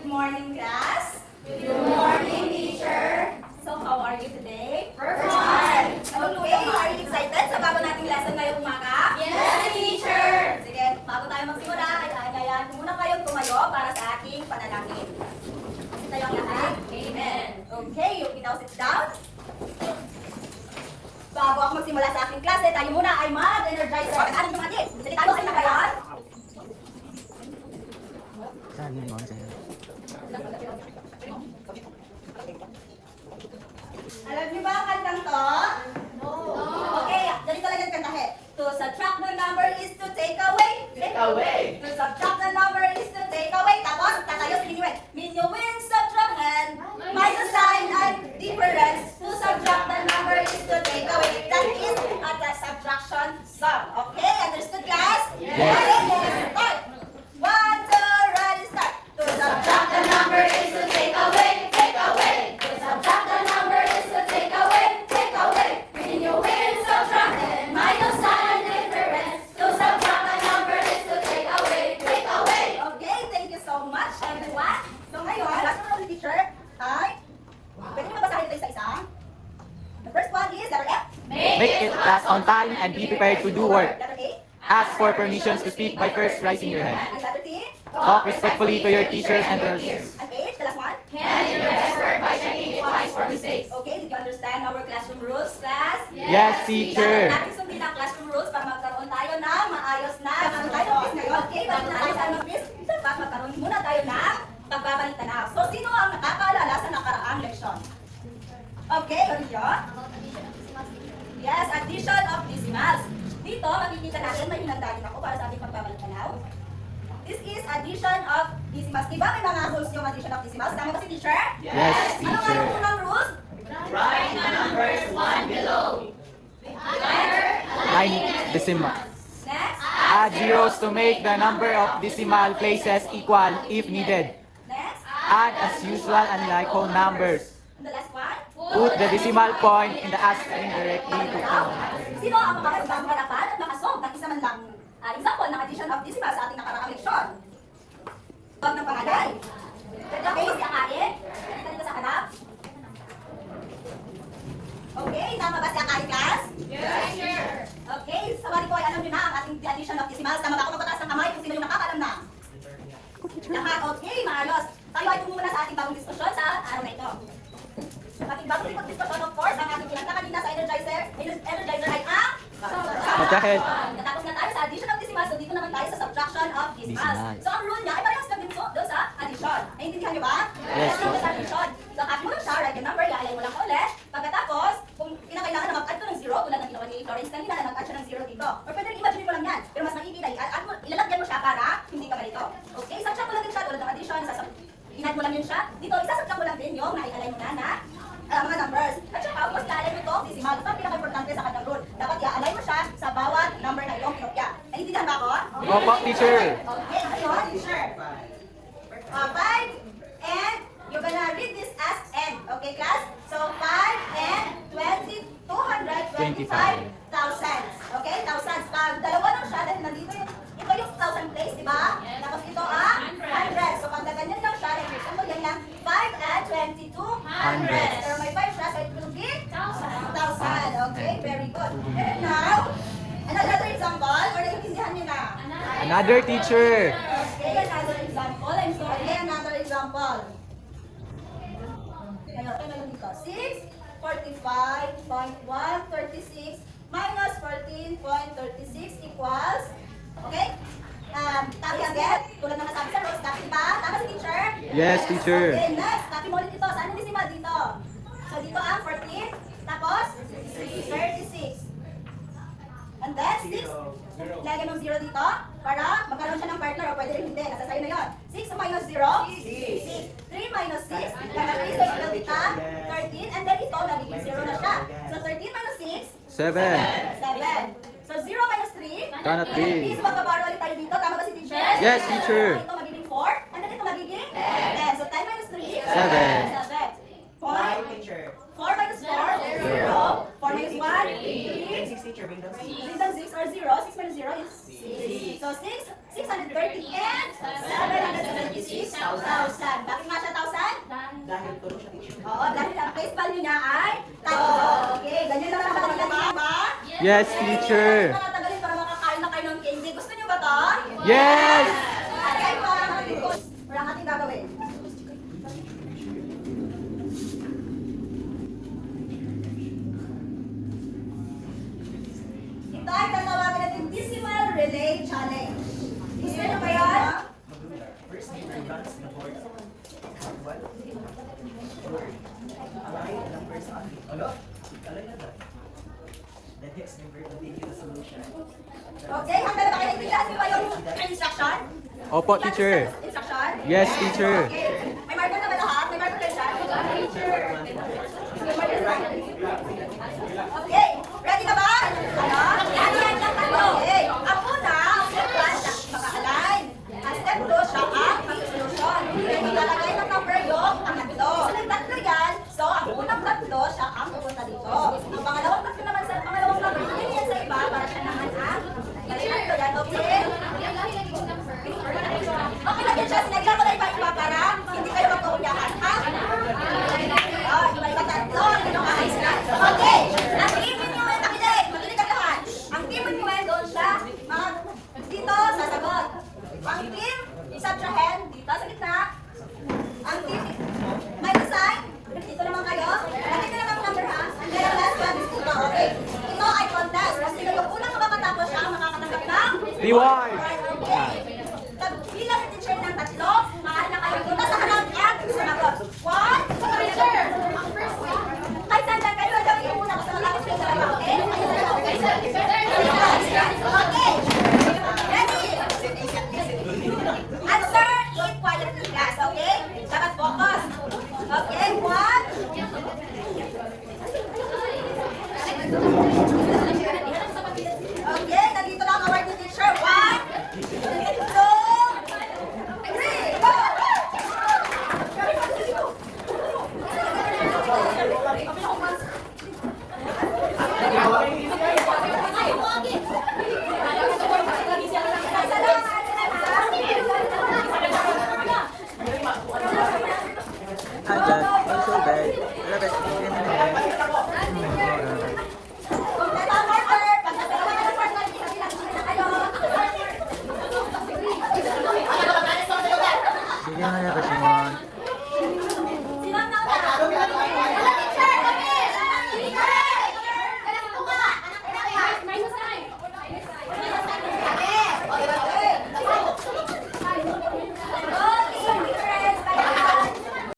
Good morning, class. Good morning, teacher. So, how are you today? We're fine. Okay, are you excited sa bago nating lesson ngayong umaga? Yes, teacher. Sige, bago tayo magsimula, ay ayayain ko muna kayong tumayo para sa ating panalangin. Kasi tayo ang lahat. Amen. Okay, you can now sit down. Bago ako magsimula sa aking klase, tayo muna ay mag-energize sa ating mga kids. Salita mo kayo na ngayon. Saan yun mga sa'yo? Alam niyo ba ang kantang to? No. Okay, ganito lang yung kantahe. To subtract the number is to take away. Take away. To subtract the number is to take away. Tapos, tatayo sa minuet. Minuet, subtract and minus sign and difference. To subtract the number is to take away. That is the subtraction sum. Okay, understood class? Yes. Okay, let's start. 1, 2, ready, start. To subtract the number is to take away. Take away. To subtract the number is to take away. Take away. Minuet, subtract and minus sign and difference. To subtract the number is to take away. Take away. Okay, thank you so much, everyone. So ngayon, last one ng teacher ay, pwede nyo mabasahin ito isa-isa? The first one is letter F. Make it last on time and be prepared to do work. Letter A. Ask for permissions to speak by first raising your hand. And letter T. Talk respectfully to your teachers and teachers. And H, the last one. Hand in your best work by checking it twice for mistakes. Okay, did you understand our classroom rules, class? Yes, teacher. Dapat natin sundin ang classroom rules para magkaroon tayo ng maayos na tayo ng quiz ngayon. Okay, bago na tayo sa quiz, dapat magkaroon muna tayo ng pagbabalik-tanaw. So, sino ang nakakaalala sa nakaraang leksyon? Okay, Olivia? Yes, addition of decimals. Dito, makikita natin, may hinanda din ako para sa ating pagbabalik-tanaw. This is addition of decimals. Diba may mga rules yung addition of decimals? Tama ba si teacher? Yes, Ano nga teacher. yung unang rules? Write the numbers one below. Nine decimals. Next? Add zeros to make the number of decimal places equal if needed. Next? Add as usual unlike whole numbers. And the last one? Put the decimal point in the asterisk directly to count. Sino ang makakasang harapan at makasolve ng isa man lang example ng addition of decimals sa ating nakaraang leksyon? Huwag ng pangalan. Okay, si Akain. Kita dito sa harap. Okay, tama ba si Akain, class? Yes, sir. Okay, sa wali ko ay alam nyo na ang ating addition of decimals. Tama ba ako magpataas ng kamay kung sino yung nakakaalam na? Lahat, okay, maayos. Tayo ay tumuna sa ating bagong diskusyon sa araw na ito. Ating bagong diskusyon, of course, ang ating kinanta kanina sa energizer ay ang Magkahit. Natapos na tayo sa addition of decimals, so dito naman tayo sa subtraction of decimals. Decimals. So ang rule niya ay parehas lang din doon sa addition. Naiintindihan niyo ba? Yes, Parehas lang sa addition. So ang mo lang siya, write the number, iaalay mo lang ulit. Pagkatapos, kung kinakailangan na mag-add ko ng zero, tulad ng ginawa ni Florence kanina na mag-add siya ng zero dito. Or pwede rin imagine mo lang yan. Pero mas maigi na ilalagyan mo siya para hindi ka malito. Okay, subtract mo lang din siya tulad ng addition, i-add mo lang yun siya. Dito, isasubtract mo lang din yung naialay mo na mga numbers. At saka, of course, iaalay mo itong decimal. Ito ang pinaka-importante sa kanyang rule. Dapat iaalay mo siya sa bawat number na iyong kinopya. Naiintindihan ba ako? Opo, teacher. Okay, ayun, teacher. 5 and you're gonna read this as n. Okay, class? So, 5 and 225,000. Okay, thousands. Pag dalawa lang siya, dahil nandito ito yung 1,000 place, di ba? Tapos ito ang 100. So, pag ganyan lang siya, represent mo yan lang 5 and 2,200. Pero may 5 siya, so it will be 1,000. Okay, very good. And now, another example, or naiintindihan niyo na? Another teacher. Okay, another example. I'm sorry, another example. Ano lang dito? 645.136 minus 14.36 equals, okay? Copy again. Tulad ng nasabi sa rules, copy ba? Tama si teacher? Yes, teacher. Okay, next. Copy mo ulit ito. Saan yung decimal dito? So, dito ang 14. Tapos, 36. And then, 6. Lagyan ng 0 dito para magkaroon siya ng partner o pwede rin hindi. Nasa sa'yo na yun. 6 minus 0? 6. 3 minus 6. Nag-3 so equal dito 13. And then ito, nagiging 0 na siya. So 13 minus 6? 7. 7. So 0 minus 3? Cannot be. So magbabaro ulit tayo dito. Tama ba si teacher? Yes, teacher. Ito magiging 4. And then ito magiging 10. So 10 minus 3? 7. 7. 4 minus 4? 0. 4 minus 1? 3. 6 teacher, bring those 6. 6 and 6 are 0. 6 minus 0 is 6. So 6, 630 and 776,000. Bakit face value niya ay 3. Okay, ganyan lang naman ang ba? Yes, teacher. Nakatagalin para makakain na kayo ng candy. Gusto niyo ba to? Yes! Okay, parang walang ating gagawin. Ito ay tatawagin natin Decimal Relay Challenge. Gusto niyo ba yun? Okay, hanggang na ba kayo nagbigas niyo ba yung instruction? Opo, teacher. Instruction? Yes, teacher. Okay. May marker na ba lahat? May marker kayo dyan? Okay, ready ka ba? Ano? Yan lang tayo. Okay, ang una, step 1, maka-align. Ang step 2, siya ang mag-solution. Maglalagay ng number yung ang tatlo. So, yung tatlo yan, so ang unang tatlo, siya ang pupunta dito. Ang pangalawang tatlo naman sa pangalawang number, hindi yan sa iba, para siya naman ang tatlo yan, okay? Okay lang yan siya, sinagyan ko na iba-iba para hindi kayo magkaunyakan, ha? Oh, iba-iba tatlo, yung ayos na. Okay, ang team ninyo ay makinig, makinig ang lahat. Ang team ninyo ay doon siya, mga dito, sasagot. Ang team, isa sa hand, dito sa gitna. Ang team, may design, dito naman kayo. Nakita naman ang number, ha? Ang kaya last one is dito, okay? Ito ay contest, kasi yung unang makakatapos siya, makakatanggap ng Reward! okay. Bilang yung teacher ng tatlo, mahal na kayo dito sa harap at sumagot. 1, kahit saan dyan kayo, gawin yung muna kasi malapit kayo sa labang, okay? Okay. Ready? Answer in quietly, class, okay? Dapat focus. Okay, 1. Okay, nandito na ang award ni teacher. 1, 2, 3, go! Kompleto ang order. Pag nagdalawa ka ng partner, hindi kami nakikita na kayo. Bigyan nga niya kasi